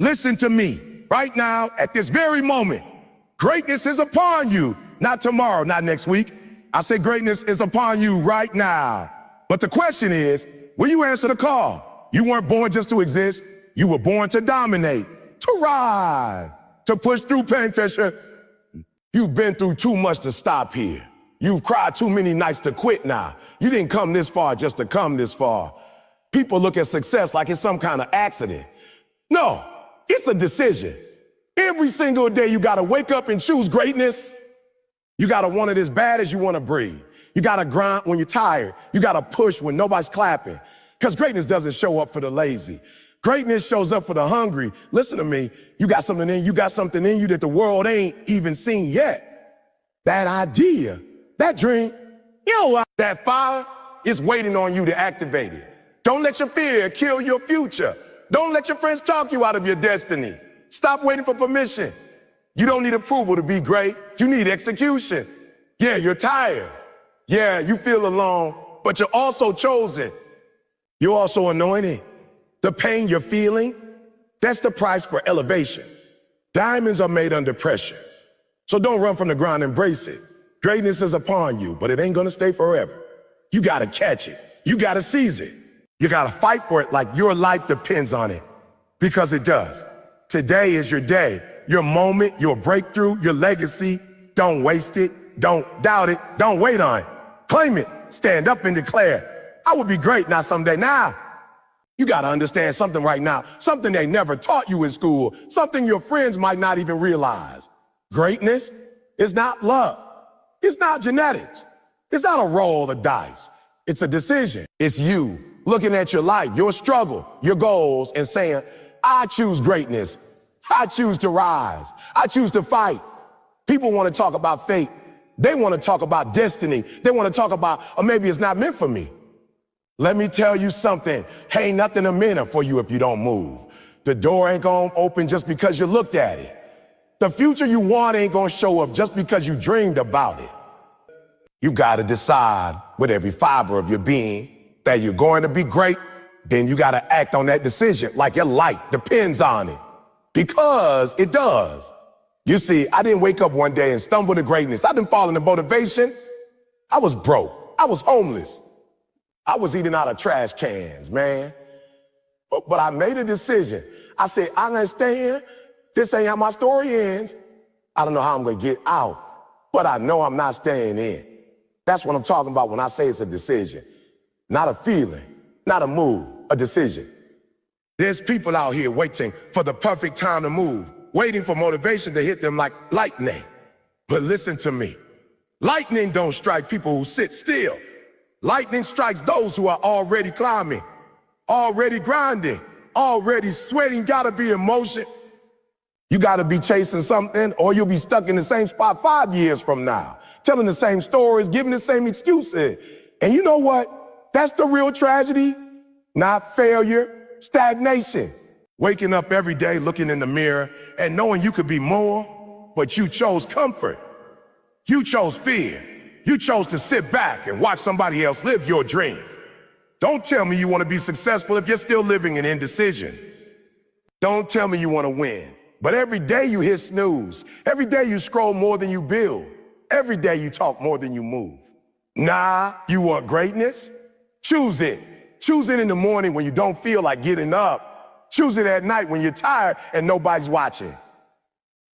Listen to me right now at this very moment. Greatness is upon you, not tomorrow, not next week. I say greatness is upon you right now. But the question is, will you answer the call? You weren't born just to exist. You were born to dominate, to rise, to push through pain pressure. You've been through too much to stop here. You've cried too many nights to quit now. You didn't come this far just to come this far. People look at success like it's some kind of accident. No, it's a decision. Every single day you gotta wake up and choose greatness. You gotta want it as bad as you wanna breathe. You gotta grind when you're tired. You gotta push when nobody's clapping. Because greatness doesn't show up for the lazy. Greatness shows up for the hungry. Listen to me, you got something in you that the world ain't even seen yet. That idea, that dream, that fire is waiting on you to activate it. Don't let your fear kill your future. Don't let your friends talk you out of your destiny. Stop waiting for permission. You don't need approval to be great. You need execution. Yeah, you're tired. Yeah, you feel alone, but you're also chosen. You're also anointed. The pain you're feeling, that's the price for elevation. Diamonds are made under pressure. So don't run from the ground, embrace it. Greatness is upon you, but it ain't gonna stay forever. You gotta catch it. You gotta seize it. You gotta fight for it like your life depends on it, because it does. Today is your day, your moment, your breakthrough, your legacy. Don't waste it. Don't doubt it. Don't wait on it. Claim it. Stand up and declare, I will be great, not someday. Now, you gotta understand something right now, something they never taught you in school, something your friends might not even realize. Greatness is not luck. It's not genetics. It's not a roll of dice. It's a decision. It's you looking at your life, your struggle, your goals, and saying, I choose greatness. I choose to rise. I choose to fight. People want to talk about fate. They want to talk about destiny. They want to talk about, or maybe it's not meant for me. Let me tell you something. Ain't nothing a minute for you if you don't move. The door ain't gonna open just because you looked at it. The future you want ain't gonna show up just because you dreamed about it. You gotta decide with every fiber of your being that you're going to be great. Then you gotta act on that decision like your life depends on it. Because it does. You see, I didn't wake up one day and stumble to greatness. I didn't fall into motivation. I was broke. I was homeless. I was eating out of trash cans, man. But I made a decision. I said, I understand. This ain't how my story ends. I don't know how I'm gonna get out, but I know I'm not staying in. That's what I'm talking about when I say it's a decision. Not a feeling, not a move, a decision. There's people out here waiting for the perfect time to move, waiting for motivation to hit them like lightning. But listen to me. Lightning don't strike people who sit still. Lightning strikes those who are already climbing, already grinding, already sweating. Gotta be in motion. You gotta be chasing something, or you'll be stuck in the same spot 5 years from now, telling the same stories, giving the same excuses. And you know what? That's the real tragedy. Not failure, stagnation. Waking up every day, looking in the mirror, and knowing you could be more, but you chose comfort. You chose fear. You chose to sit back and watch somebody else live your dream. Don't tell me you want to be successful if you're still living in indecision. Don't tell me you want to win, but every day you hit snooze. Every day you scroll more than you build. Every day you talk more than you move. Nah, you want greatness? Choose it. Choose it in the morning when you don't feel like getting up. Choose it at night when you're tired and nobody's watching.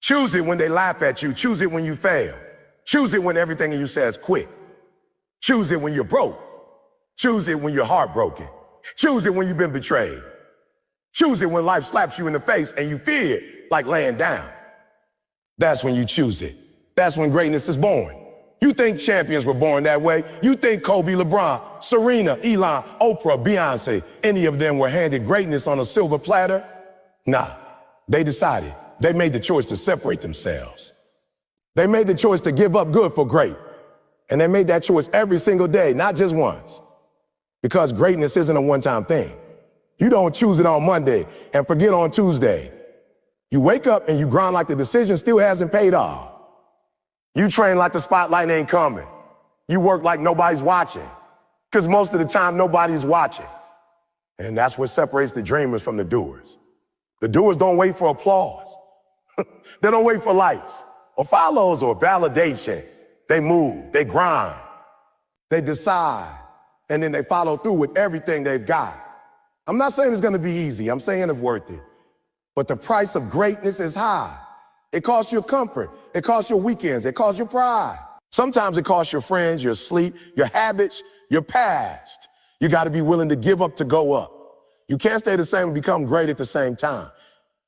Choose it when they laugh at you. Choose it when you fail. Choose it when everything in you says quit. Choose it when you're broke. Choose it when you're heartbroken. Choose it when you've been betrayed. Choose it when life slaps you in the face and you fear like laying down. That's when you choose it. That's when greatness is born. You think champions were born that way? You think Kobe, LeBron, Serena, Elon, Oprah, Beyonce, any of them were handed greatness on a silver platter? Nah, they decided. They made the choice to separate themselves. They made the choice to give up good for great. And they made that choice every single day, not just once. Because greatness isn't a one-time thing. You don't choose it on Monday and forget on Tuesday. You wake up and you grind like the decision still hasn't paid off. You train like the spotlight ain't coming. You work like nobody's watching. Because most of the time, nobody's watching. And that's what separates the dreamers from the doers. The doers don't wait for applause. They don't wait for likes or follows or validation. They move, they grind, they decide, and then they follow through with everything they've got. I'm not saying it's gonna be easy, I'm saying it's worth it. But the price of greatness is high. It costs your comfort, it costs your weekends, it costs your pride. Sometimes it costs your friends, your sleep, your habits, your past. You gotta be willing to give up to go up. You can't stay the same and become great at the same time.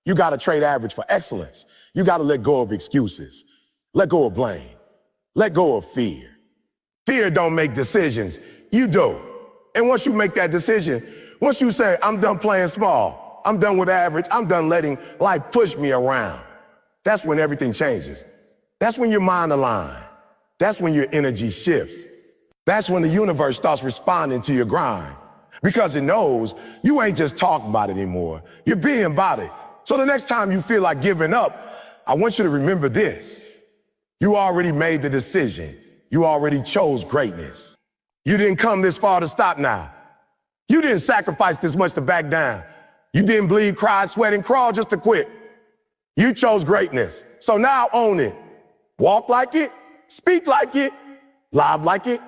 You gotta trade average for excellence. You gotta let go of excuses. Let go of blame. Let go of fear. Fear don't make decisions, you do. And once you make that decision, once you say, I'm done playing small, I'm done with average, I'm done letting life push me around, that's when everything changes. That's when your mind aligns. That's when your energy shifts. That's when the universe starts responding to your grind. Because it knows you ain't just talking about it anymore. You're being about it. So the next time you feel like giving up, I want you to remember this. You already made the decision. You already chose greatness. You didn't come this far to stop now. You didn't sacrifice this much to back down. You didn't bleed, cry, sweat, and crawl just to quit. You chose greatness. So now own it. Walk like it, speak like it, live like it.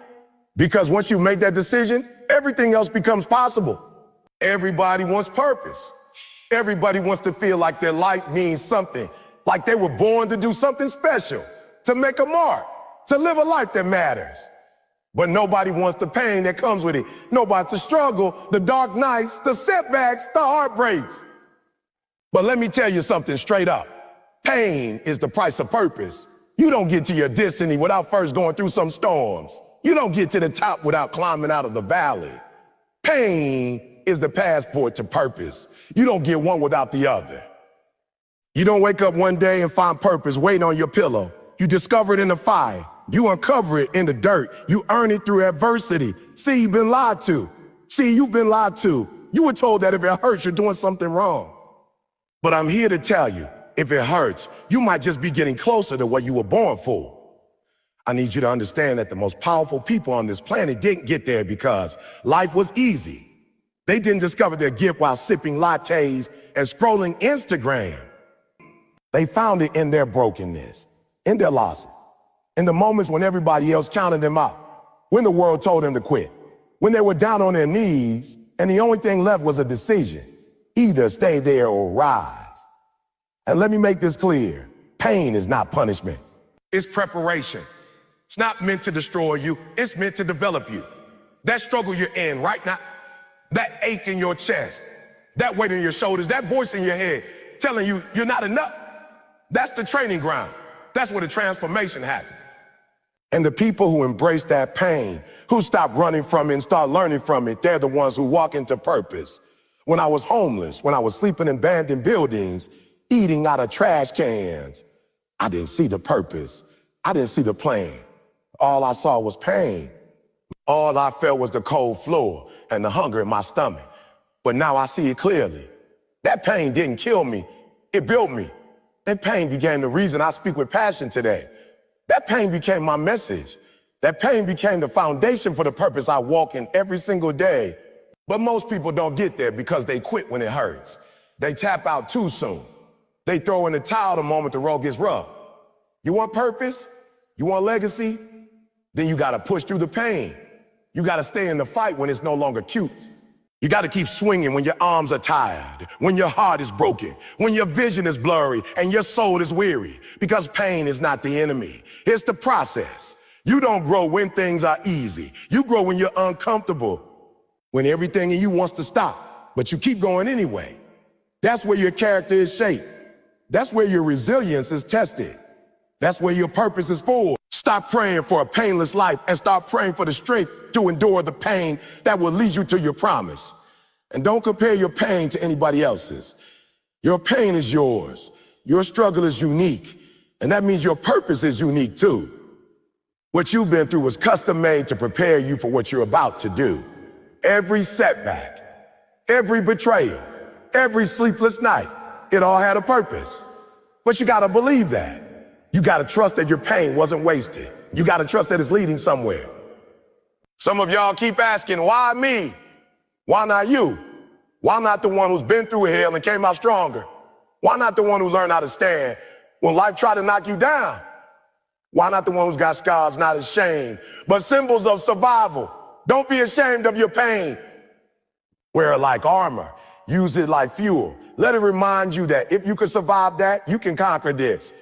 Because once you make that decision, everything else becomes possible. Everybody wants purpose. Everybody wants to feel like their life means something, like they were born to do something special, to make a mark, to live a life that matters. But nobody wants the pain that comes with it. Nobody to struggle, the dark nights, the setbacks, the heartbreaks. But let me tell you something straight up. Pain is the price of purpose. You don't get to your destiny without first going through some storms. You don't get to the top without climbing out of the valley. Pain is the passport to purpose. You don't get one without the other. You don't wake up one day and find purpose waiting on your pillow. You discover it in the fire. You uncover it in the dirt. You earn it through adversity. See, you've been lied to. See, you've been lied to. You were told that if it hurts, you're doing something wrong. But I'm here to tell you, if it hurts, you might just be getting closer to what you were born for. I need you to understand that the most powerful people on this planet didn't get there because life was easy. They didn't discover their gift while sipping lattes and scrolling Instagram. They found it in their brokenness, in their losses, in the moments when everybody else counted them out, when the world told them to quit, when they were down on their knees and the only thing left was a decision, either stay there or rise. And let me make this clear, pain is not punishment, it's preparation. It's not meant to destroy you, it's meant to develop you. That struggle you're in right now, that ache in your chest, that weight in your shoulders, that voice in your head telling you you're not enough, that's the training ground. That's where the transformation happens. And the people who embrace that pain, who stop running from it and start learning from it, they're the ones who walk into purpose. When I was homeless, when I was sleeping in abandoned buildings, eating out of trash cans, I didn't see the purpose. I didn't see the plan. All I saw was pain. All I felt was the cold floor and the hunger in my stomach. But now I see it clearly. That pain didn't kill me, it built me. That pain became the reason I speak with passion today. That pain became my message. That pain became the foundation for the purpose I walk in every single day. But most people don't get there because they quit when it hurts. They tap out too soon. They throw in the towel the moment the road gets rough. You want purpose? You want legacy? Then you gotta push through the pain. You gotta stay in the fight when it's no longer cute. You gotta keep swinging when your arms are tired, when your heart is broken, when your vision is blurry and your soul is weary. Because pain is not the enemy, it's the process. You don't grow when things are easy. You grow when you're uncomfortable, when everything in you wants to stop, but you keep going anyway. That's where your character is shaped. That's where your resilience is tested. That's where your purpose is forged. Stop praying for a painless life and start praying for the strength to endure the pain that will lead you to your promise. And don't compare your pain to anybody else's. Your pain is yours. Your struggle is unique. And that means your purpose is unique too. What you've been through was custom made to prepare you for what you're about to do. Every setback, every betrayal, every sleepless night, it all had a purpose. But you gotta believe that. You gotta trust that your pain wasn't wasted. You gotta trust that it's leading somewhere. Some of y'all keep asking, why me? Why not you? Why not the one who's been through hell and came out stronger? Why not the one who learned how to stand when life tried to knock you down? Why not the one who's got scars, not ashamed, but symbols of survival? Don't be ashamed of your pain. Wear it like armor. Use it like fuel. Let it remind you that if you can survive that, you can conquer this.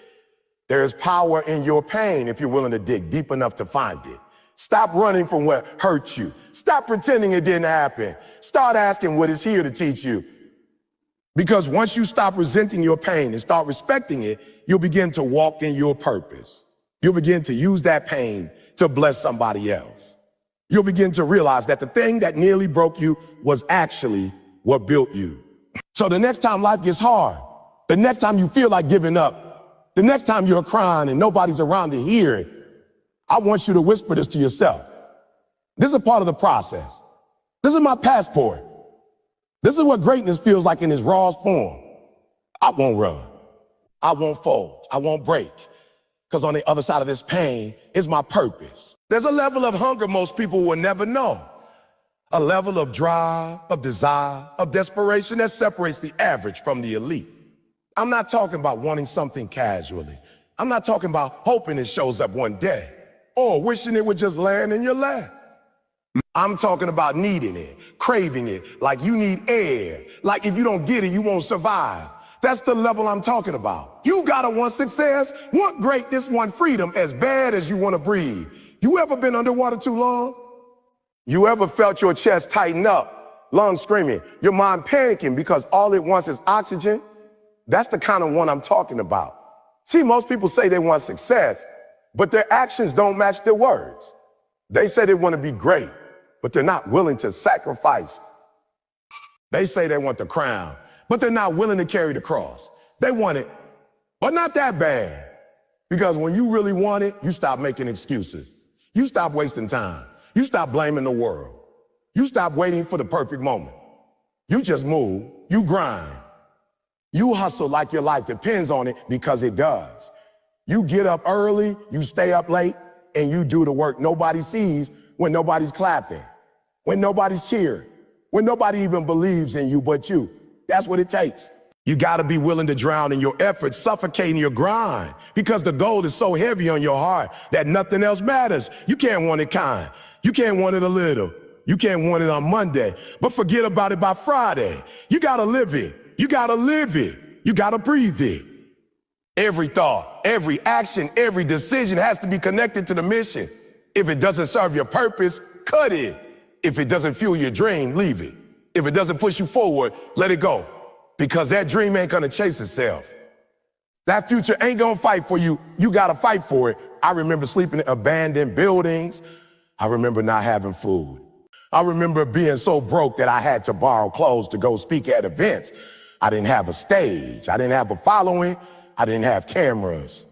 There is power in your pain if you're willing to dig deep enough to find it. Stop running from what hurt you. Stop pretending it didn't happen. Start asking what is here to teach you. Because once you stop resenting your pain and start respecting it, you'll begin to walk in your purpose. You'll begin to use that pain to bless somebody else. You'll begin to realize that the thing that nearly broke you was actually what built you. So the next time life gets hard, the next time you feel like giving up, the next time you're crying and nobody's around to hear it, I want you to whisper this to yourself. This is a part of the process. This is my passport. This is what greatness feels like in its rawest form. I won't run. I won't fold. I won't break. Because on the other side of this pain is my purpose. There's a level of hunger most people will never know. A level of drive, of desire, of desperation that separates the average from the elite. I'm not talking about wanting something casually. I'm not talking about hoping it shows up one day or wishing it would just land in your lap. I'm talking about needing it, craving it, like you need air. Like if you don't get it, you won't survive. That's the level I'm talking about. You gotta want success, want greatness, want freedom as bad as you wanna breathe. You ever been underwater too long? You ever felt your chest tighten up, lungs screaming, your mind panicking because all it wants is oxygen? That's the kind of one I'm talking about. See, most people say they want success, but their actions don't match their words. They say they want to be great, but they're not willing to sacrifice. They say they want the crown, but they're not willing to carry the cross. They want it, but not that bad. Because when you really want it, you stop making excuses. You stop wasting time. You stop blaming the world. You stop waiting for the perfect moment. You just move, you grind. You hustle like your life depends on it because it does. You get up early, you stay up late, and you do the work nobody sees when nobody's clapping, when nobody's cheering, when nobody even believes in you but you. That's what it takes. You gotta be willing to drown in your efforts, suffocating your grind, because the goal is so heavy on your heart that nothing else matters. You can't want it kind. You can't want it a little. You can't want it on Monday, but forget about it by Friday. You gotta live it. You gotta live it. You gotta breathe it. Every thought, every action, every decision has to be connected to the mission. If it doesn't serve your purpose, cut it. If it doesn't fuel your dream, leave it. If it doesn't push you forward, let it go. Because that dream ain't gonna chase itself. That future ain't gonna fight for you. You gotta fight for it. I remember sleeping in abandoned buildings. I remember not having food. I remember being so broke that I had to borrow clothes to go speak at events. I didn't have a stage. I didn't have a following. I didn't have cameras.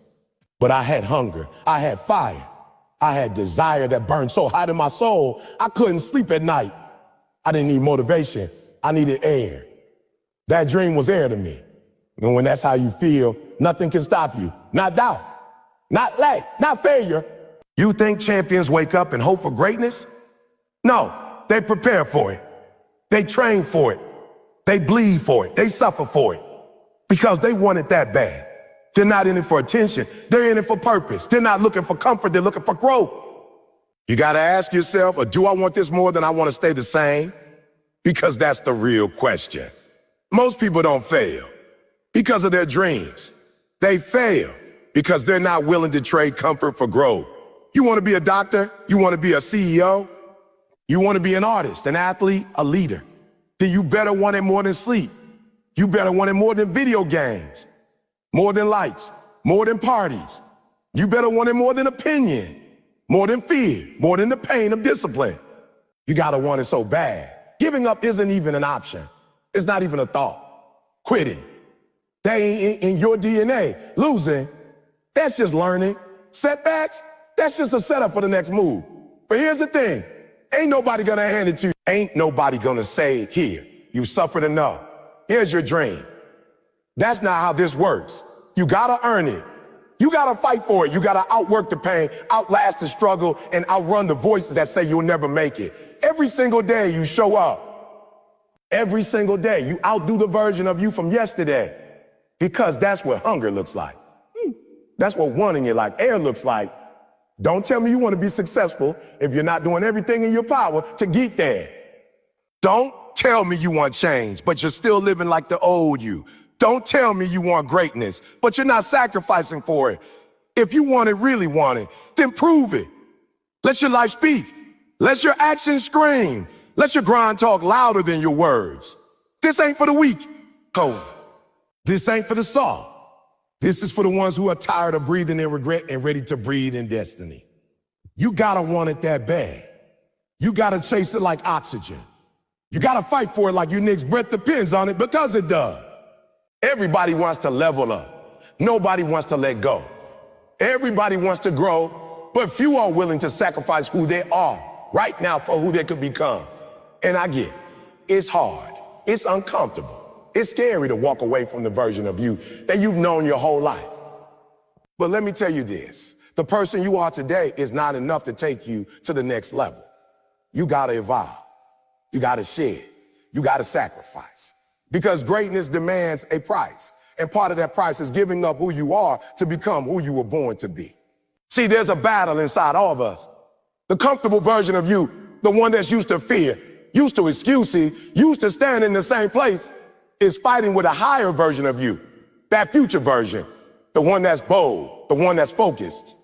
But I had hunger. I had fire. I had desire that burned so hot in my soul, I couldn't sleep at night. I didn't need motivation. I needed air. That dream was air to me. And when that's how you feel, nothing can stop you. Not doubt, not lack, not failure. You think champions wake up and hope for greatness? No, they prepare for it. They train for it. They bleed for it. They suffer for it because they want it that bad. They're not in it for attention. They're in it for purpose. They're not looking for comfort. They're looking for growth. You got to ask yourself, do I want this more than I want to stay the same? Because that's the real question. Most people don't fail because of their dreams. They fail because they're not willing to trade comfort for growth. You want to be a doctor? You want to be a CEO? You want to be an artist, an athlete, a leader? Then you better want it more than sleep. You better want it more than video games, more than lights, more than parties. You better want it more than opinion, more than fear, more than the pain of discipline. You gotta want it so bad. Giving up isn't even an option. It's not even a thought. Quitting, that ain't in your DNA. Losing, that's just learning. Setbacks, that's just a setup for the next move. But here's the thing, ain't nobody gonna hand it to you. Ain't nobody gonna say, here, you suffered enough. Here's your dream. That's not how this works. You gotta earn it. You gotta fight for it. You gotta outwork the pain, outlast the struggle, and outrun the voices that say you'll never make it. Every single day you show up. Every single day you outdo the version of you from yesterday. Because that's what hunger looks like. That's what wanting it like air looks like. Don't tell me you want to be successful if you're not doing everything in your power to get there. Don't tell me you want change, but you're still living like the old you. Don't tell me you want greatness, but you're not sacrificing for it. If you really want it, then prove it. Let your life speak. Let your actions scream. Let your grind talk louder than your words. This ain't for the weak. This ain't for the soft. This is for the ones who are tired of breathing in regret and ready to breathe in destiny. You gotta want it that bad. You gotta chase it like oxygen. You gotta fight for it like your next breath depends on it, because it does. Everybody wants to level up. Nobody wants to let go. Everybody wants to grow, but few are willing to sacrifice who they are right now for who they could become. And I get it. It's hard. It's uncomfortable. It's scary to walk away from the version of you that you've known your whole life. But let me tell you this. The person you are today is not enough to take you to the next level. You gotta evolve. You gotta shed. You gotta sacrifice. Because greatness demands a price. And part of that price is giving up who you are to become who you were born to be. See, there's a battle inside all of us. The comfortable version of you, the one that's used to fear, used to excuses, used to stand in the same place, is fighting with a higher version of you, that future version, the one that's bold, the one that's focused,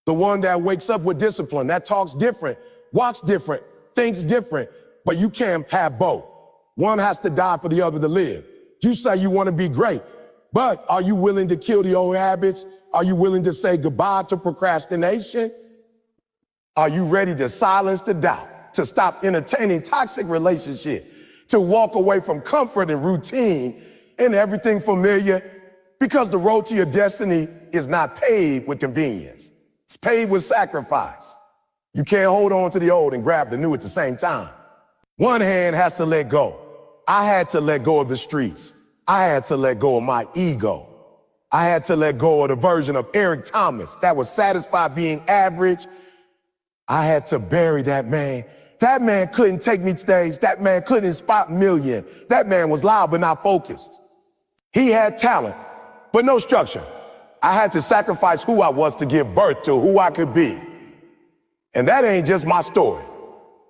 the one that wakes up with discipline, that talks different, walks different, thinks different, but you can't have both. One has to die for the other to live. You say you want to be great, but are you willing to kill the old habits? Are you willing to say goodbye to procrastination? Are you ready to silence the doubt, to stop entertaining toxic relationships, to walk away from comfort and routine and everything familiar? Because the road to your destiny is not paved with convenience. It's paved with sacrifice. You can't hold on to the old and grab the new at the same time. One hand has to let go. I had to let go of the streets. I had to let go of my ego. I had to let go of the version of Eric Thomas that was satisfied being average. I had to bury that man. That man couldn't take me stage. That man couldn't spot million. That man was loud but not focused. He had talent, but no structure. I had to sacrifice who I was to give birth to who I could be. And that ain't just my story.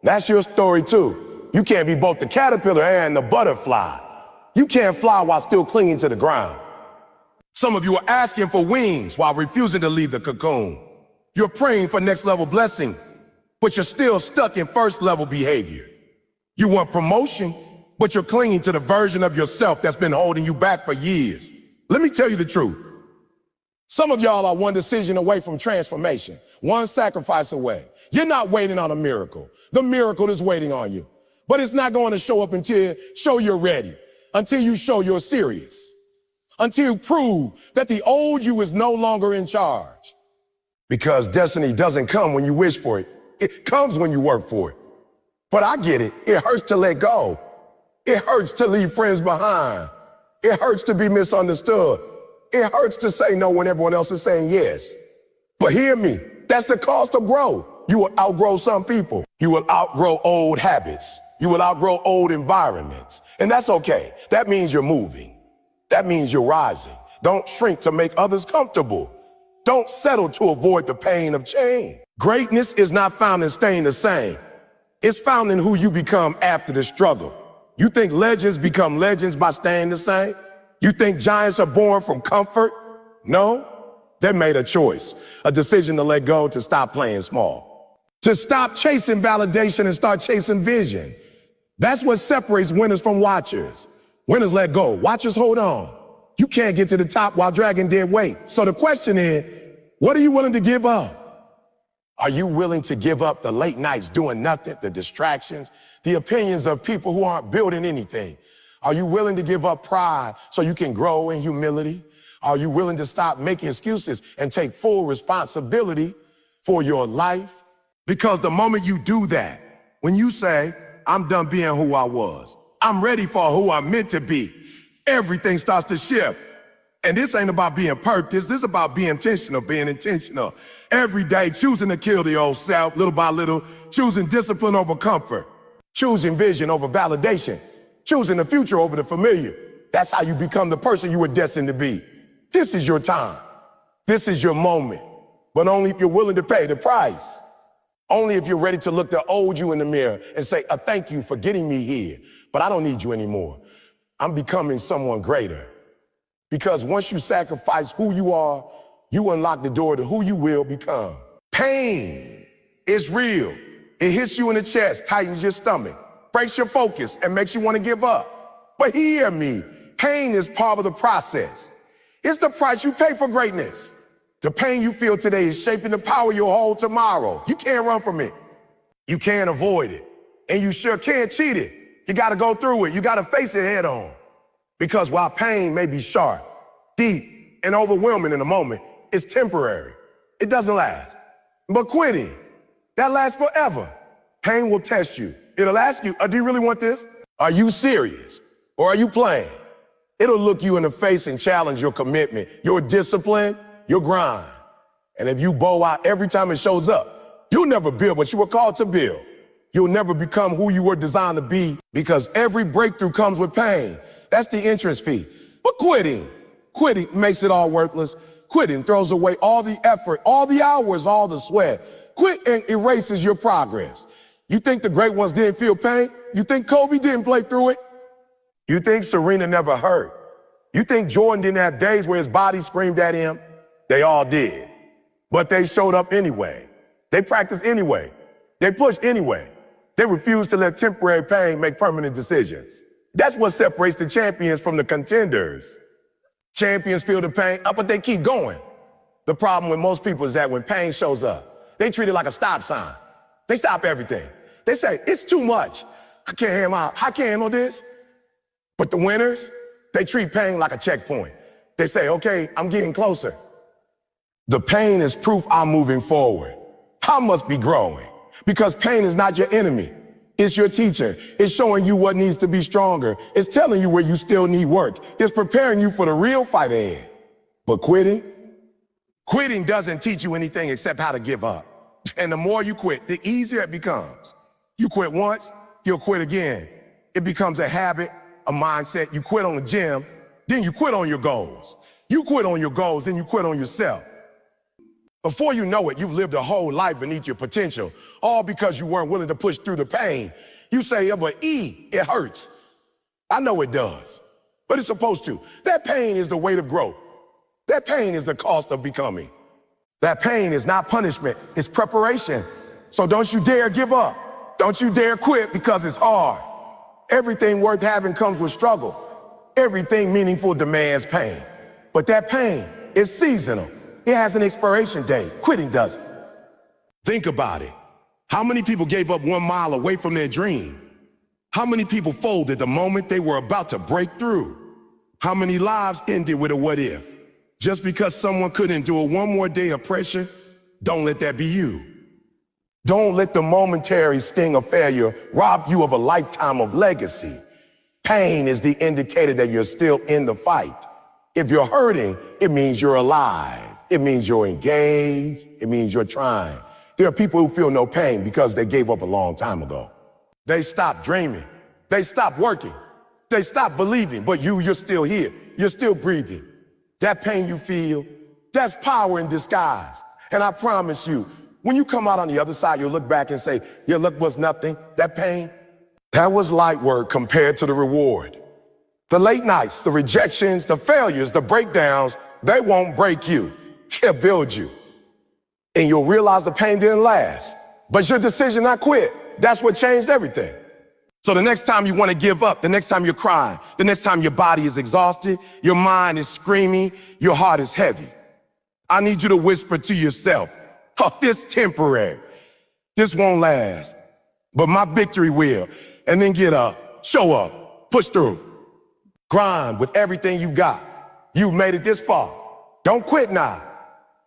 That's your story too. You can't be both the caterpillar and the butterfly. You can't fly while still clinging to the ground. Some of you are asking for wings while refusing to leave the cocoon. You're praying for next level blessing, but you're still stuck in first level behavior. You want promotion, but you're clinging to the version of yourself that's been holding you back for years. Let me tell you the truth. Some of y'all are one decision away from transformation, one sacrifice away. You're not waiting on a miracle. The miracle is waiting on you. But it's not going to show up until you show you're ready, until you show you're serious, until you prove that the old you is no longer in charge. Because destiny doesn't come when you wish for it. It comes when you work for it. But I get it. It hurts to let go. It hurts to leave friends behind. It hurts to be misunderstood. It hurts to say no when everyone else is saying yes. But hear me, that's the cost of growth. You will outgrow some people. You will outgrow old habits. You will outgrow old environments. And that's okay. That means you're moving. That means you're rising. Don't shrink to make others comfortable. Don't settle to avoid the pain of change. Greatness is not found in staying the same. It's found in who you become after the struggle. You think legends become legends by staying the same? You think giants are born from comfort? No, they made a choice, a decision to let go, to stop playing small, to stop chasing validation and start chasing vision. That's what separates winners from watchers. Winners let go, watchers hold on. You can't get to the top while dragging dead weight. So the question is, what are you willing to give up? Are you willing to give up the late nights doing nothing, the distractions, the opinions of people who aren't building anything? Are you willing to give up pride so you can grow in humility? Are you willing to stop making excuses and take full responsibility for your life? Because the moment you do that, when you say, I'm done being who I was, I'm ready for who I'm meant to be, everything starts to shift. And this ain't about being perfect. This is about being intentional. Every day, choosing to kill the old self, little by little, choosing discipline over comfort, choosing vision over validation, choosing the future over the familiar. That's how you become the person you were destined to be. This is your time. This is your moment. But only if you're willing to pay the price. Only if you're ready to look the old you in the mirror and say, thank you for getting me here, but I don't need you anymore. I'm becoming someone greater. Because once you sacrifice who you are, you unlock the door to who you will become. Pain is real. It hits you in the chest, tightens your stomach, breaks your focus, and makes you want to give up. But hear me, pain is part of the process. It's the price you pay for greatness. The pain you feel today is shaping the power you'll hold tomorrow. You can't run from it. You can't avoid it. And you sure can't cheat it. You gotta go through it. You gotta face it head on. Because while pain may be sharp, deep, and overwhelming in a moment, it's temporary. It doesn't last. But quitting, that lasts forever. Pain will test you. It'll ask you, do you really want this? Are you serious? Or are you playing? It'll look you in the face and challenge your commitment, your discipline, your grind. And if you bow out every time it shows up, you'll never build what you were called to build. You'll never become who you were designed to be because every breakthrough comes with pain. That's the entrance fee. But quitting makes it all worthless. Quitting throws away all the effort, all the hours, all the sweat. Quitting erases your progress. You think the great ones didn't feel pain? You think Kobe didn't play through it? You think Serena never hurt? You think Jordan didn't have days where his body screamed at him? They all did. But they showed up anyway. They practiced anyway. They pushed anyway. They refused to let temporary pain make permanent decisions. That's what separates the champions from the contenders. Champions feel the pain, but they keep going. The problem with most people is that when pain shows up, they treat it like a stop sign. They stop everything. They say, it's too much. I can't handle this. But the winners, they treat pain like a checkpoint. They say, okay, I'm getting closer. The pain is proof I'm moving forward. I must be growing because pain is not your enemy. It's your teacher. It's showing you what needs to be stronger. It's telling you where you still need work. It's preparing you for the real fight ahead. But quitting doesn't teach you anything except how to give up. And the more you quit, the easier it becomes. You quit once, you'll quit again. It becomes a habit, a mindset. You quit on the gym, then you quit on your goals. You quit on your goals, then you quit on yourself. Before you know it, you've lived a whole life beneath your potential, all because you weren't willing to push through the pain. You say, yeah, but it hurts. I know it does, but it's supposed to. That pain is the weight of growth. That pain is the cost of becoming. That pain is not punishment, it's preparation. So don't you dare give up. Don't you dare quit because it's hard. Everything worth having comes with struggle. Everything meaningful demands pain. But that pain is seasonal. It has an expiration date. Quitting doesn't. Think about it. How many people gave up 1 mile away from their dream? How many people folded the moment they were about to break through? How many lives ended with a what if? Just because someone couldn't endure one more day of pressure, don't let that be you. Don't let the momentary sting of failure rob you of a lifetime of legacy. Pain is the indicator that you're still in the fight. If you're hurting, it means you're alive. It means you're engaged. It means you're trying. There are people who feel no pain because they gave up a long time ago. They stopped dreaming. They stopped working. They stopped believing, but you're still here. You're still breathing. That pain you feel, that's power in disguise. And I promise you, when you come out on the other side, you'll look back and say, yeah, look, was nothing. That pain, that was light work compared to the reward. The late nights, the rejections, the failures, the breakdowns, they won't break you. They'll build you. And you'll realize the pain didn't last. But your decision not quit, that's what changed everything. So the next time you want to give up, the next time you're crying, the next time your body is exhausted, your mind is screaming, your heart is heavy, I need you to whisper to yourself, oh, this temporary. This won't last, but my victory will. And then get up, show up, push through. Grind with everything you got. You've made it this far. Don't quit now.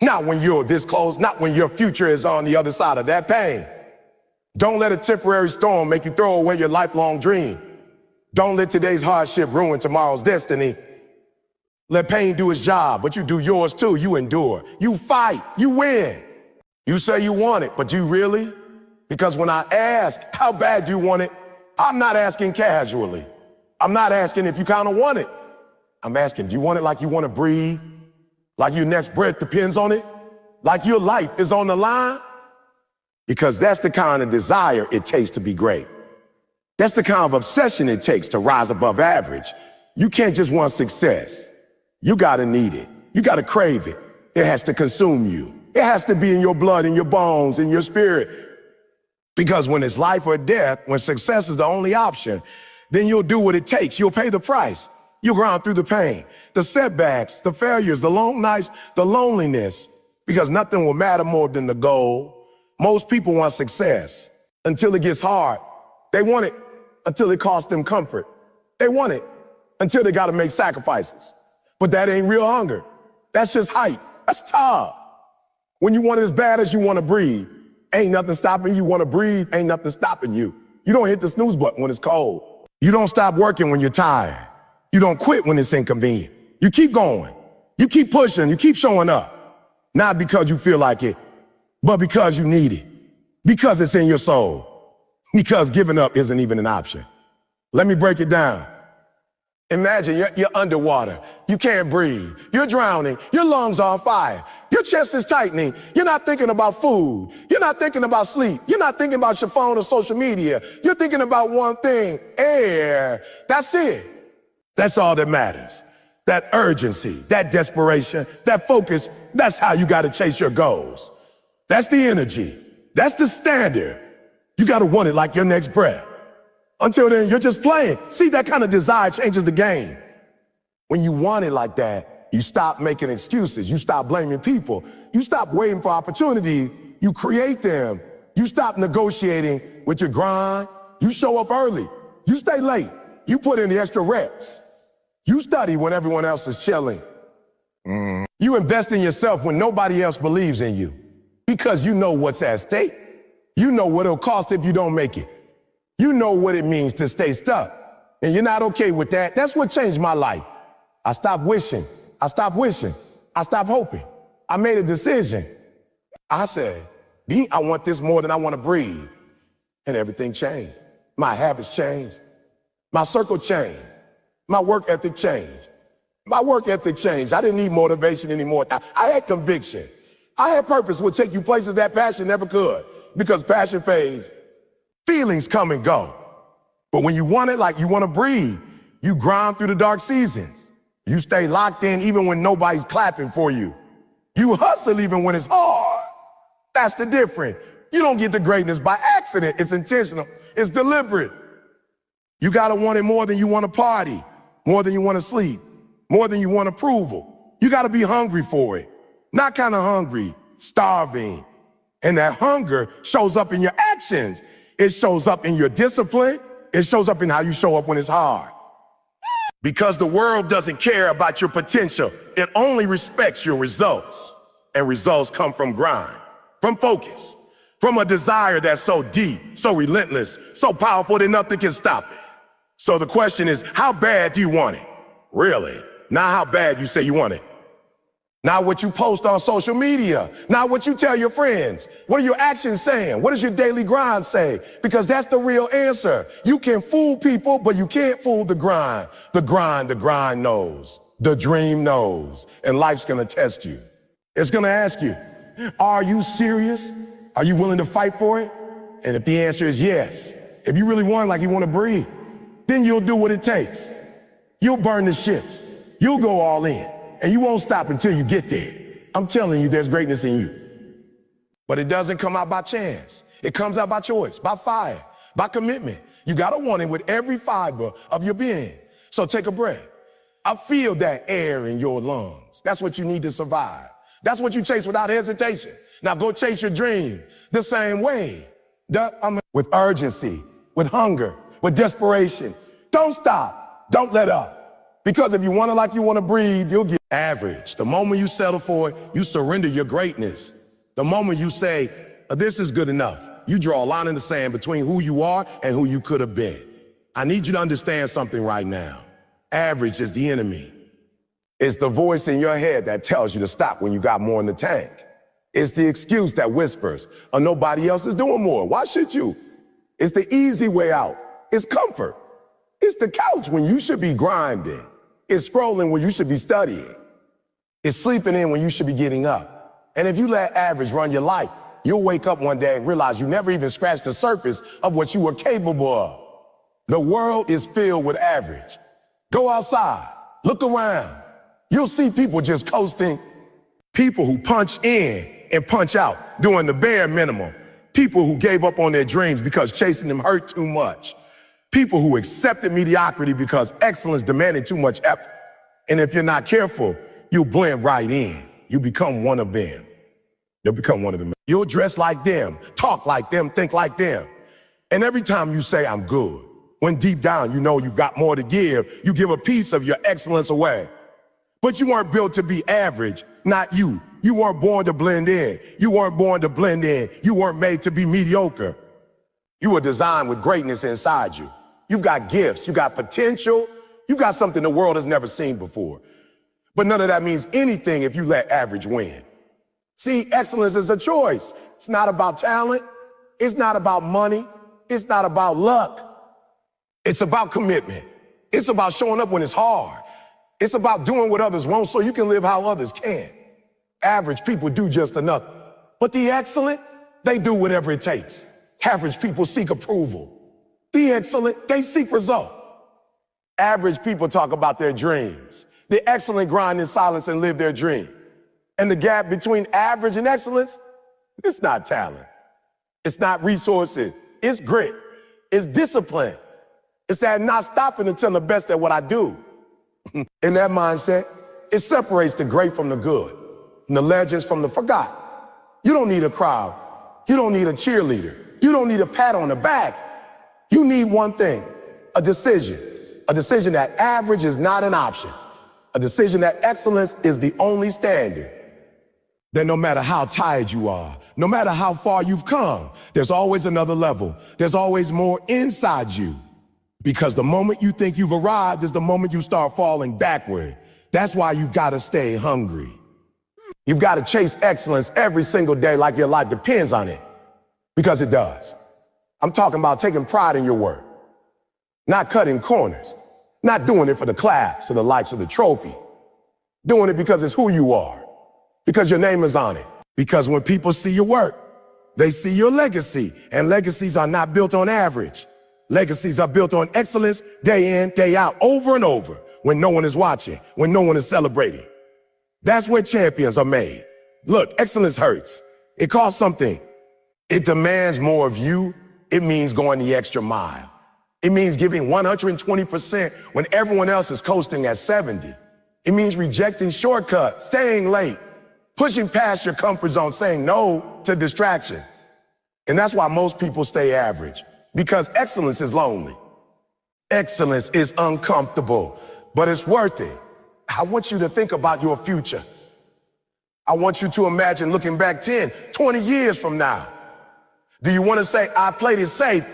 Not when you're this close, not when your future is on the other side of that pain. Don't let a temporary storm make you throw away your lifelong dream. Don't let today's hardship ruin tomorrow's destiny. Let pain do its job, but you do yours too. You endure, you fight, you win. You say you want it, but do you really? Because when I ask, how bad do you want it? I'm not asking casually. I'm not asking if you kind of want it. I'm asking, do you want it like you want to breathe? Like your next breath depends on it? Like your life is on the line? Because that's the kind of desire it takes to be great. That's the kind of obsession it takes to rise above average. You can't just want success. You gotta need it. You gotta crave it. It has to consume you. It has to be in your blood, in your bones, in your spirit. Because when it's life or death, when success is the only option, then you'll do what it takes. You'll pay the price. You'll grind through the pain, the setbacks, the failures, the long nights, the loneliness, because nothing will matter more than the goal. Most people want success until it gets hard. They want it until it costs them comfort. They want it until they gotta make sacrifices. But that ain't real hunger. That's just hype. That's tough. When you want it as bad as you wanna breathe, ain't nothing stopping you. Wanna breathe, ain't nothing stopping you. You don't hit the snooze button when it's cold. You don't stop working when you're tired. You don't quit when it's inconvenient. You keep going. You keep pushing. You keep showing up. Not because you feel like it, but because you need it. Because it's in your soul. Because giving up isn't even an option. Let me break it down. Imagine you're underwater. You can't breathe. You're drowning. Your lungs are on fire. Your chest is tightening. You're not thinking about food. You're not thinking about sleep. You're not thinking about your phone or social media. You're thinking about one thing, air. That's it. That's all that matters. That urgency, that desperation, that focus, that's how you got to chase your goals. That's the energy. That's the standard. You got to want it like your next breath. Until then, you're just playing. See, that kind of desire changes the game. When you want it like that, you stop making excuses. You stop blaming people. You stop waiting for opportunity. You create them. You stop negotiating with your grind. You show up early. You stay late. You put in the extra reps. You study when everyone else is chilling. You invest in yourself when nobody else believes in you. Because you know what's at stake. You know what it'll cost if you don't make it. You know what it means to stay stuck. And you're not okay with that. That's what changed my life. I stopped wishing. I stopped wishing. I stopped hoping. I made a decision. I said, I want this more than I want to breathe. And everything changed. My habits changed. My circle changed. My work ethic changed. My work ethic changed. I didn't need motivation anymore. I had conviction. I had purpose would take you places that passion never could. Because passion fades. Feelings come and go. But when you want it like you want to breathe, you grind through the dark seasons. You stay locked in even when nobody's clapping for you. You hustle even when it's hard. That's the difference. You don't get the greatness by accident. It's intentional. It's deliberate. You got to want it more than you want to party, more than you want to sleep, more than you want approval. You got to be hungry for it. Not kind of hungry, starving. And that hunger shows up in your actions. It shows up in your discipline. It shows up in how you show up when it's hard. Because the world doesn't care about your potential. It only respects your results. And results come from grind, from focus, from a desire that's so deep, so relentless, so powerful that nothing can stop it. So the question is, how bad do you want it? Really? Not how bad you say you want it. Not what you post on social media. Not what you tell your friends. What are your actions saying? What does your daily grind say? Because that's the real answer. You can fool people, but you can't fool the grind. The grind knows. The dream knows. And life's gonna test you. It's gonna ask you, are you serious? Are you willing to fight for it? And if the answer is yes, if you really want it like you want to breathe, then you'll do what it takes. You'll burn the ships. You'll go all in. And you won't stop until you get there. I'm telling you, there's greatness in you. But it doesn't come out by chance. It comes out by choice, by fire, by commitment. You gotta want it with every fiber of your being. So take a breath. I feel that air in your lungs. That's what you need to survive. That's what you chase without hesitation. Now go chase your dream the same way. With urgency, with hunger, with desperation. Don't stop. Don't let up. Because if you want it like you want to breathe, you'll get average. The moment you settle for it, you surrender your greatness. The moment you say, this is good enough, you draw a line in the sand between who you are and who you could have been. I need you to understand something right now. Average is the enemy. It's the voice in your head that tells you to stop when you got more in the tank. It's the excuse that whispers, nobody else is doing more. Why should you? It's the easy way out. It's comfort. It's the couch when you should be grinding. It's scrolling when you should be studying. It's sleeping in when you should be getting up. And if you let average run your life, you'll wake up one day and realize you never even scratched the surface of what you were capable of. The world is filled with average. Go outside, look around. You'll see people just coasting. People who punch in and punch out doing the bare minimum. People who gave up on their dreams because chasing them hurt too much. People who accepted mediocrity because excellence demanded too much effort. And if you're not careful, you'll blend right in. You become one of them. You'll become one of them. You'll dress like them, talk like them, think like them. And every time you say, I'm good, when deep down you know you've got more to give, you give a piece of your excellence away. But you weren't built to be average, not you. You weren't born to blend in. You weren't born to blend in. You weren't made to be mediocre. You were designed with greatness inside you. You've got gifts, you got potential, you got something the world has never seen before. But none of that means anything if you let average win. See, excellence is a choice. It's not about talent. It's not about money. It's not about luck. It's about commitment. It's about showing up when it's hard. It's about doing what others won't so you can live how others can. Average people do just enough. But the excellent, they do whatever it takes. Average people seek approval. The excellent, they seek result. Average people talk about their dreams. The excellent grind in silence and live their dream. And the gap between average and excellence, it's not talent. It's not resources. It's grit. It's discipline. It's that not stopping until I'm the best at what I do. In that mindset, it separates the great from the good, and the legends from the forgotten. You don't need a crowd. You don't need a cheerleader. You don't need a pat on the back. You need one thing, a decision. A decision that average is not an option. A decision that excellence is the only standard. Then no matter how tired you are, no matter how far you've come, there's always another level. There's always more inside you. Because the moment you think you've arrived is the moment you start falling backward. That's why you've got to stay hungry. You've got to chase excellence every single day like your life depends on it. Because it does. I'm talking about taking pride in your work. Not cutting corners. Not doing it for the claps or the likes of the trophy. Doing it because it's who you are. Because your name is on it. Because when people see your work, they see your legacy. And legacies are not built on average. Legacies are built on excellence day in, day out, over and over, when no one is watching, when no one is celebrating. That's where champions are made. Look, excellence hurts. It costs something. It demands more of you. It means going the extra mile. It means giving 120% when everyone else is coasting at 70. It means rejecting shortcuts, staying late, pushing past your comfort zone, saying no to distraction. And that's why most people stay average. Because excellence is lonely. Excellence is uncomfortable, but it's worth it. I want you to think about your future. I want you to imagine looking back 10, 20 years from now. Do you want to say, I played it safe,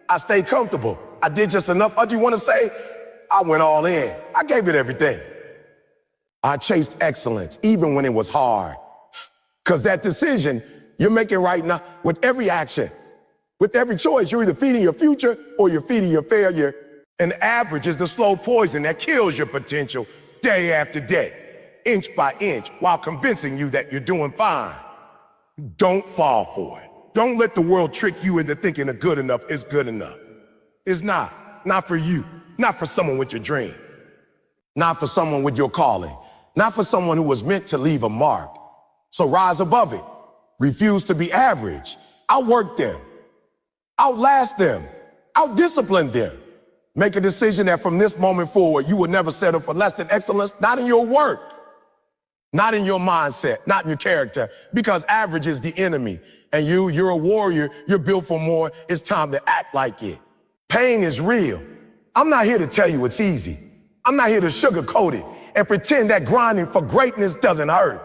I stayed comfortable, I did just enough? Or do you want to say, I went all in, I gave it everything. I chased excellence, even when it was hard. Because that decision you're making right now, with every action, with every choice, you're either feeding your future or you're feeding your failure. And average is the slow poison that kills your potential day after day, inch by inch, while convincing you that you're doing fine. Don't fall for it. Don't let the world trick you into thinking that good enough is good enough. It's not. Not for you. Not for someone with your dream. Not for someone with your calling. Not for someone who was meant to leave a mark. So rise above it. Refuse to be average. Outwork them. Outlast them. Outdiscipline them. Make a decision that from this moment forward, you will never settle for less than excellence, not in your work, not in your mindset, not in your character, because average is the enemy. And you're a warrior, you're built for more. It's time to act like it. Pain is real. I'm not here to tell you it's easy. I'm not here to sugarcoat it and pretend that grinding for greatness doesn't hurt.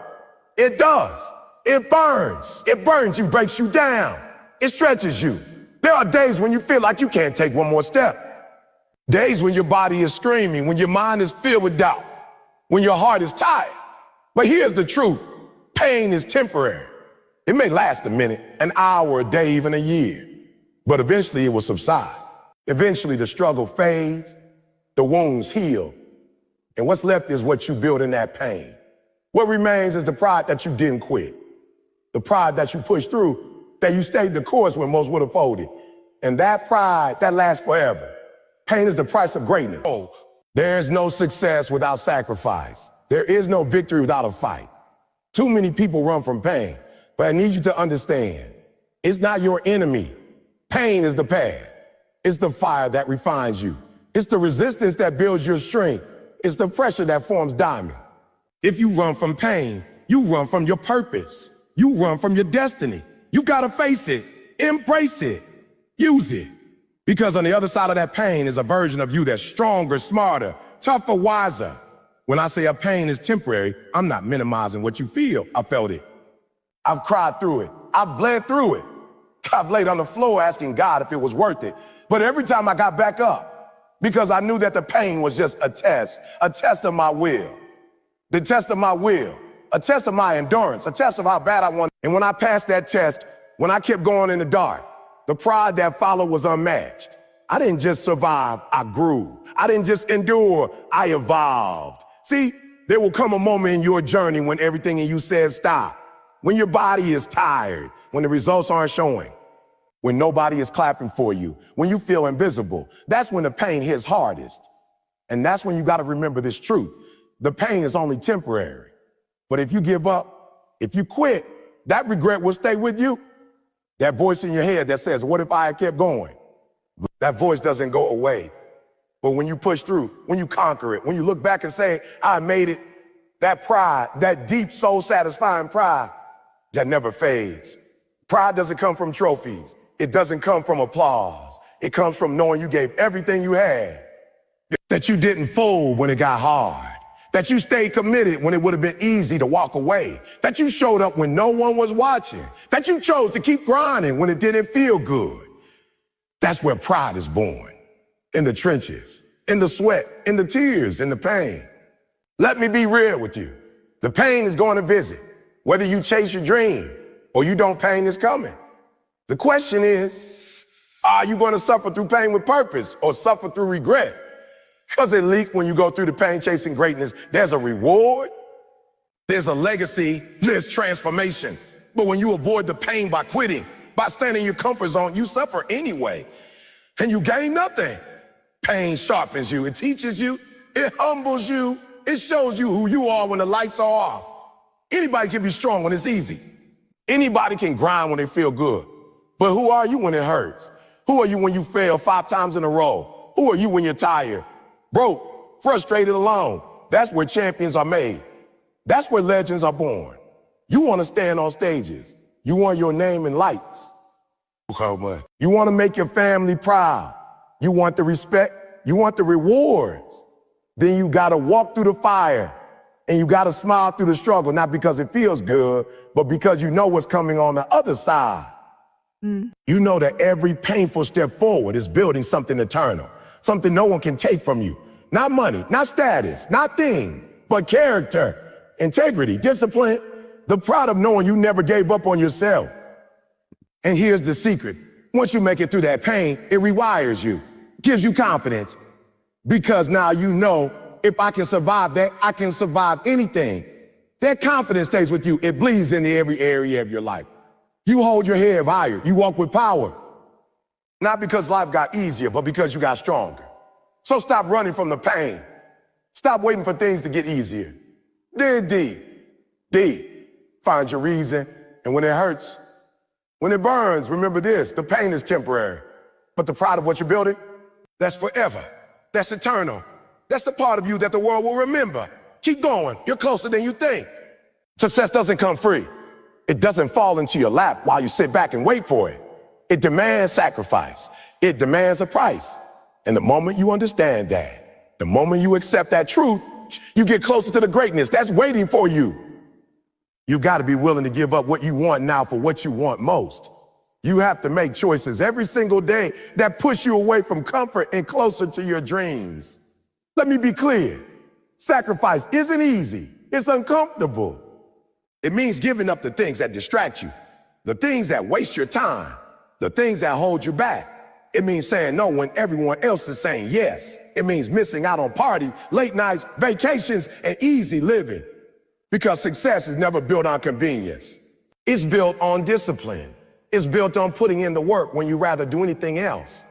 It does. It burns. It burns you, breaks you down. It stretches you. There are days when you feel like you can't take one more step. Days when your body is screaming, when your mind is filled with doubt, when your heart is tired. But here's the truth. Pain is temporary. It may last a minute, an hour, a day, even a year. But eventually it will subside. Eventually the struggle fades, the wounds heal, And what's left is what you build in that pain. What remains is the pride that you didn't quit. The pride that you pushed through, that you stayed the course when most would have folded. And that pride, that lasts forever. Pain is the price of greatness. Oh, there's no success without sacrifice. There is no victory without a fight. Too many people run from pain, but I need you to understand, it's not your enemy. Pain is the path. It's the fire that refines you. It's the resistance that builds your strength. It's the pressure that forms diamond. If you run from pain, you run from your purpose. You run from your destiny. You gotta face it, embrace it, use it. Because on the other side of that pain is a version of you that's stronger, smarter, tougher, wiser. When I say a pain is temporary, I'm not minimizing what you feel. I felt it. I've cried through it. I've bled through it. I've laid on the floor asking God if it was worth it. But every time I got back up, because I knew that the pain was just a test of my will. The test of my will, a test of my endurance, a test of how bad I wanted. And when I passed that test, when I kept going in the dark, the pride that followed was unmatched. I didn't just survive, I grew. I didn't just endure, I evolved. See, there will come a moment in your journey when everything in you says stop, when your body is tired, when the results aren't showing, when nobody is clapping for you, when you feel invisible. That's when the pain hits hardest. And that's when you got to remember this truth. The pain is only temporary. But if you give up, if you quit, that regret will stay with you. That voice in your head that says, what if I had kept going? That voice doesn't go away. But when you push through, when you conquer it, when you look back and say, I made it, that pride, that deep soul satisfying pride that never fades. Pride doesn't come from trophies. It doesn't come from applause. It comes from knowing you gave everything you had, that you didn't fold when it got hard, that you stayed committed when it would have been easy to walk away, that you showed up when no one was watching, that you chose to keep grinding when it didn't feel good. That's where pride is born, in the trenches, in the sweat, in the tears, in the pain. Let me be real with you. The pain is going to visit. Whether you chase your dream or you don't, pain is coming. The question is, are you going to suffer through pain with purpose or suffer through regret? Because it leaks when you go through the pain chasing greatness. There's a reward, there's a legacy, there's transformation. But when you avoid the pain by quitting, by staying in your comfort zone, you suffer anyway. And you gain nothing. Pain sharpens you, it teaches you, it humbles you, it shows you who you are when the lights are off. Anybody can be strong when it's easy. Anybody can grind when they feel good. But who are you when it hurts? Who are you when you fail 5 times in a row? Who are you when you're tired, broke, frustrated, alone? That's where champions are made. That's where legends are born. You want to stand on stages. You want your name in lights. You want to make your family proud. You want the respect. You want the rewards. Then you got to walk through the fire and you got to smile through the struggle, not because it feels good, but because you know what's coming on the other side. You know that every painful step forward is building something eternal, something no one can take from you. Not money, not status, not thing, but character, integrity, discipline, the pride of knowing you never gave up on yourself. And here's the secret. Once you make it through that pain, it rewires you, gives you confidence, because now you know if I can survive that, I can survive anything. That confidence stays with you. It bleeds into every area of your life. You hold your head higher. You walk with power. Not because life got easier, but because you got stronger. So stop running from the pain. Stop waiting for things to get easier. Dig deep. Deep. Find your reason. And when it hurts, when it burns, remember this, the pain is temporary. But the pride of what you're building, that's forever. That's eternal. That's the part of you that the world will remember. Keep going. You're closer than you think. Success doesn't come free. It doesn't fall into your lap while you sit back and wait for it. It demands sacrifice. It demands a price. And the moment you understand that, the moment you accept that truth, you get closer to the greatness that's waiting for you. You've got to be willing to give up what you want now for what you want most. You have to make choices every single day that push you away from comfort and closer to your dreams. Let me be clear. Sacrifice isn't easy. It's uncomfortable. It means giving up the things that distract you, the things that waste your time, the things that hold you back. It means saying no when everyone else is saying yes. It means missing out on parties, late nights, vacations, and easy living. Because success is never built on convenience. It's built on discipline. It's built on putting in the work when you rather do anything else.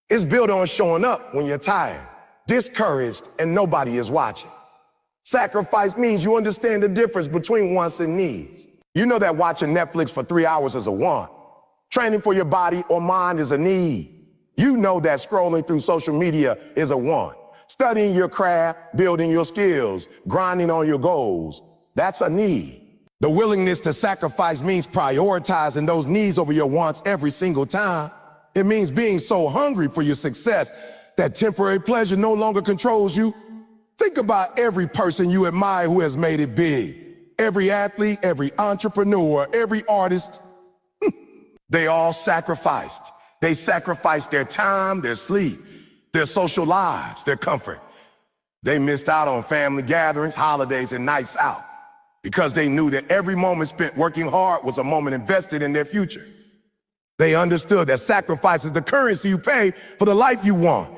It's built on showing up when you're tired, discouraged, and nobody is watching. Sacrifice means you understand the difference between wants and needs. You know that watching Netflix for 3 hours is a want. Training for your body or mind is a need. You know that scrolling through social media is a want. Studying your craft, building your skills, grinding on your goals, that's a need. The willingness to sacrifice means prioritizing those needs over your wants every single time. It means being so hungry for your success that temporary pleasure no longer controls you. Think about every person you admire who has made it big. Every athlete, every entrepreneur, every artist. They all sacrificed. They sacrificed their time, their sleep, their social lives, their comfort. They missed out on family gatherings, holidays, and nights out because they knew that every moment spent working hard was a moment invested in their future. They understood that sacrifice is the currency you pay for the life you want.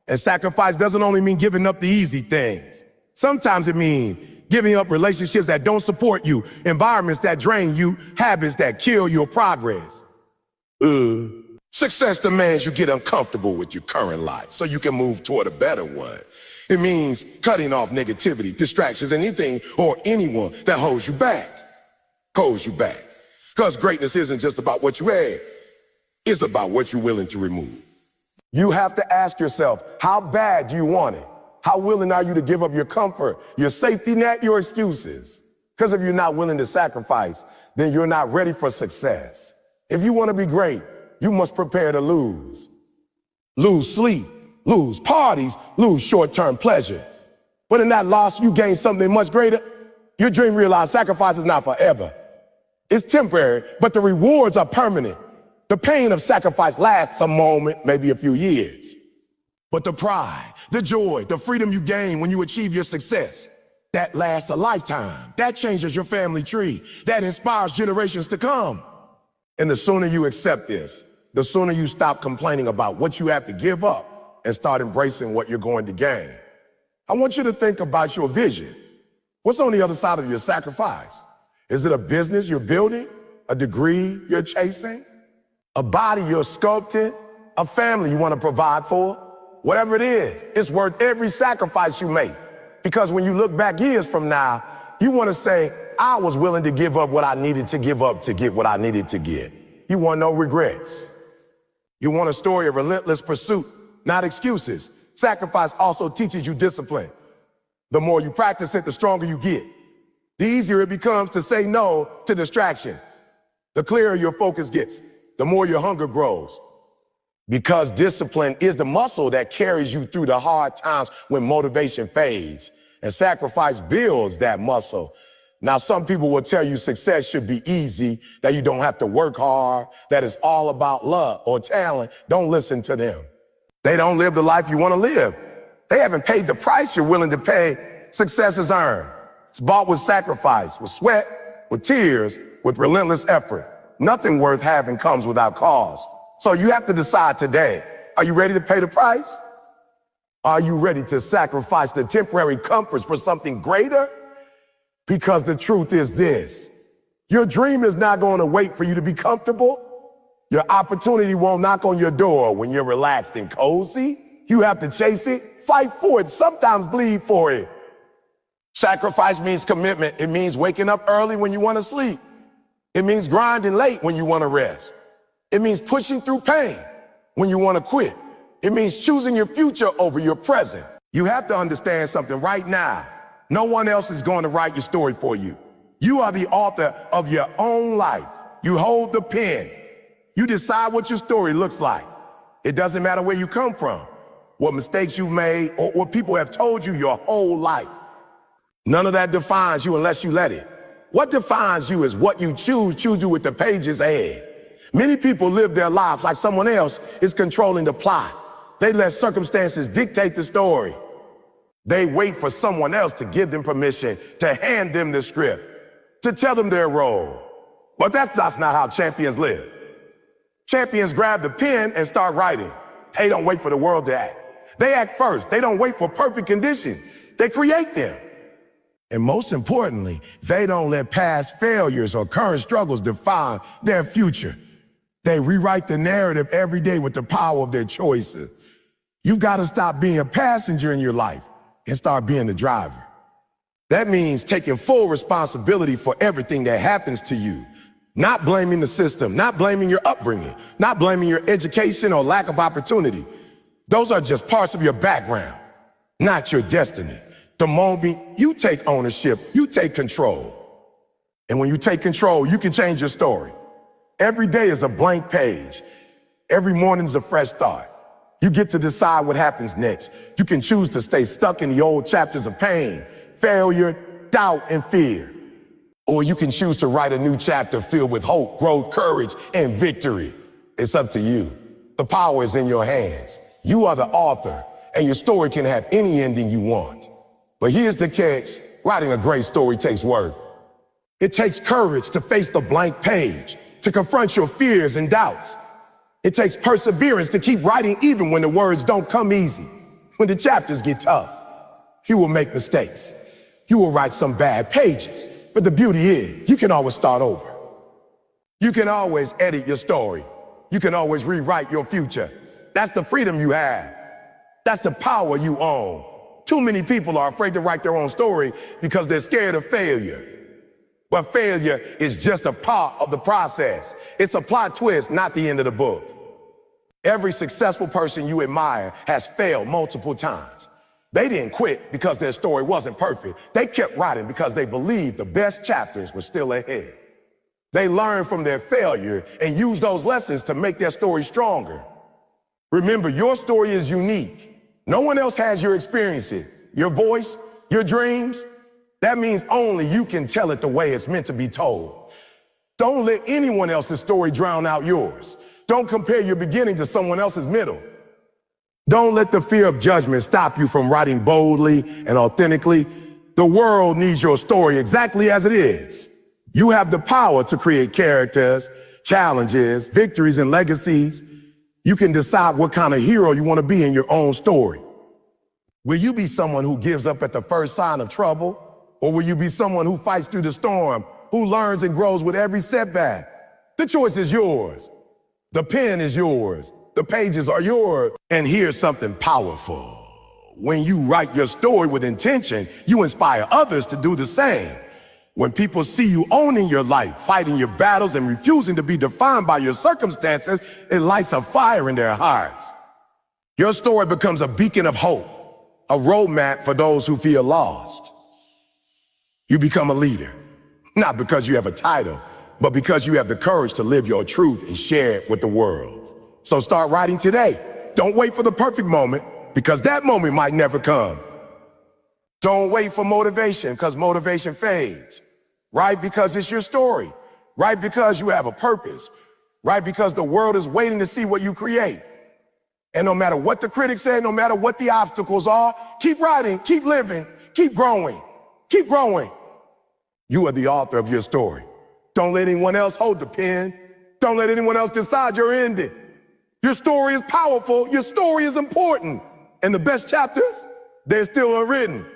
And sacrifice doesn't only mean giving up the easy things. Sometimes it means giving up relationships that don't support you, environments that drain you, habits that kill your progress. Success demands you get uncomfortable with your current life so you can move toward a better one. It means cutting off negativity, distractions, and anything or anyone that holds you back. Holds you back. Because greatness isn't just about what you have, it's about what you're willing to remove. You have to ask yourself, how bad do you want it? How willing are you to give up your comfort, your safety net, your excuses? Because if you're not willing to sacrifice, then you're not ready for success. If you want to be great, you must prepare to lose. Lose sleep, lose parties, lose short-term pleasure. But in that loss, you gain something much greater. Your dream realized sacrifice is not forever. It's temporary, but the rewards are permanent. The pain of sacrifice lasts a moment, maybe a few years. But the pride, the joy, the freedom you gain when you achieve your success, that lasts a lifetime. That changes your family tree. That inspires generations to come. And the sooner you accept this, the sooner you stop complaining about what you have to give up and start embracing what you're going to gain. I want you to think about your vision. What's on the other side of your sacrifice? Is it a business you're building? A degree you're chasing? A body you're sculpting? A family you want to provide for? Whatever it is, it's worth every sacrifice you make. Because when you look back years from now, you want to say, I was willing to give up what I needed to give up to get what I needed to get. You want no regrets. You want a story of relentless pursuit, not excuses. Sacrifice also teaches you discipline. The more you practice it, the stronger you get. The easier it becomes to say no to distraction. The clearer your focus gets, the more your hunger grows. Because discipline is the muscle that carries you through the hard times when motivation fades. And sacrifice builds that muscle. Now, some people will tell you success should be easy, that you don't have to work hard, that it's all about luck or talent. Don't listen to them. They don't live the life you want to live. They haven't paid the price you're willing to pay. Success is earned. It's bought with sacrifice, with sweat, with tears, with relentless effort. Nothing worth having comes without cost. So you have to decide today, are you ready to pay the price? Are you ready to sacrifice the temporary comforts for something greater? Because the truth is this, your dream is not going to wait for you to be comfortable. Your opportunity won't knock on your door when you're relaxed and cozy. You have to chase it, fight for it, sometimes bleed for it. Sacrifice means commitment. It means waking up early when you want to sleep. It means grinding late when you want to rest. It means pushing through pain when you want to quit. It means choosing your future over your present. You have to understand something right now. No one else is going to write your story for you. You are the author of your own life. You hold the pen. You decide what your story looks like. It doesn't matter where you come from, what mistakes you've made, or what people have told you your whole life. None of that defines you unless you let it. What defines you is what you choose you with the pages ahead. Many people live their lives like someone else is controlling the plot. They let circumstances dictate the story. They wait for someone else to give them permission, to hand them the script, to tell them their role. But that's not how champions live. Champions grab the pen and start writing. They don't wait for the world to act. They act first. They don't wait for perfect conditions. They create them. And most importantly, they don't let past failures or current struggles define their future. They rewrite the narrative every day with the power of their choices. You've got to stop being a passenger in your life and start being the driver. That means taking full responsibility for everything that happens to you. Not blaming the system, not blaming your upbringing, not blaming your education or lack of opportunity. Those are just parts of your background, not your destiny. The moment you take ownership, you take control. And when you take control, you can change your story. Every day is a blank page. Every morning is a fresh start. You get to decide what happens next. You can choose to stay stuck in the old chapters of pain, failure, doubt, and fear. Or you can choose to write a new chapter filled with hope, growth, courage, and victory. It's up to you. The power is in your hands. You are the author, and your story can have any ending you want. But here's the catch. Writing a great story takes work. It takes courage to face the blank page, to confront your fears and doubts. It takes perseverance to keep writing even when the words don't come easy. When the chapters get tough, you will make mistakes. You will write some bad pages. But the beauty is, you can always start over. You can always edit your story. You can always rewrite your future. That's the freedom you have. That's the power you own. Too many people are afraid to write their own story because they're scared of failure. But failure is just a part of the process. It's a plot twist, not the end of the book. Every successful person you admire has failed multiple times. They didn't quit because their story wasn't perfect. They kept writing because they believed the best chapters were still ahead. They learned from their failure and used those lessons to make their story stronger. Remember, your story is unique. No one else has your experiences, your voice, your dreams. That means only you can tell it the way it's meant to be told. Don't let anyone else's story drown out yours. Don't compare your beginning to someone else's middle. Don't let the fear of judgment stop you from writing boldly and authentically. The world needs your story exactly as it is. You have the power to create characters, challenges, victories, and legacies. You can decide what kind of hero you want to be in your own story. Will you be someone who gives up at the first sign of trouble? Or will you be someone who fights through the storm, who learns and grows with every setback? The choice is yours. The pen is yours. The pages are yours. And here's something powerful. When you write your story with intention, you inspire others to do the same. When people see you owning your life, fighting your battles, and refusing to be defined by your circumstances, it lights a fire in their hearts. Your story becomes a beacon of hope, a roadmap for those who feel lost. You become a leader, not because you have a title, but because you have the courage to live your truth and share it with the world. So start writing today. Don't wait for the perfect moment, because that moment might never come. Don't wait for motivation, because motivation fades. Write because it's your story. Write because you have a purpose. Write because the world is waiting to see what you create. And no matter what the critics say, no matter what the obstacles are, keep writing, keep living, keep growing, keep growing. You are the author of your story. Don't let anyone else hold the pen. Don't let anyone else decide your ending. Your story is powerful. Your story is important. And the best chapters, they're still unwritten.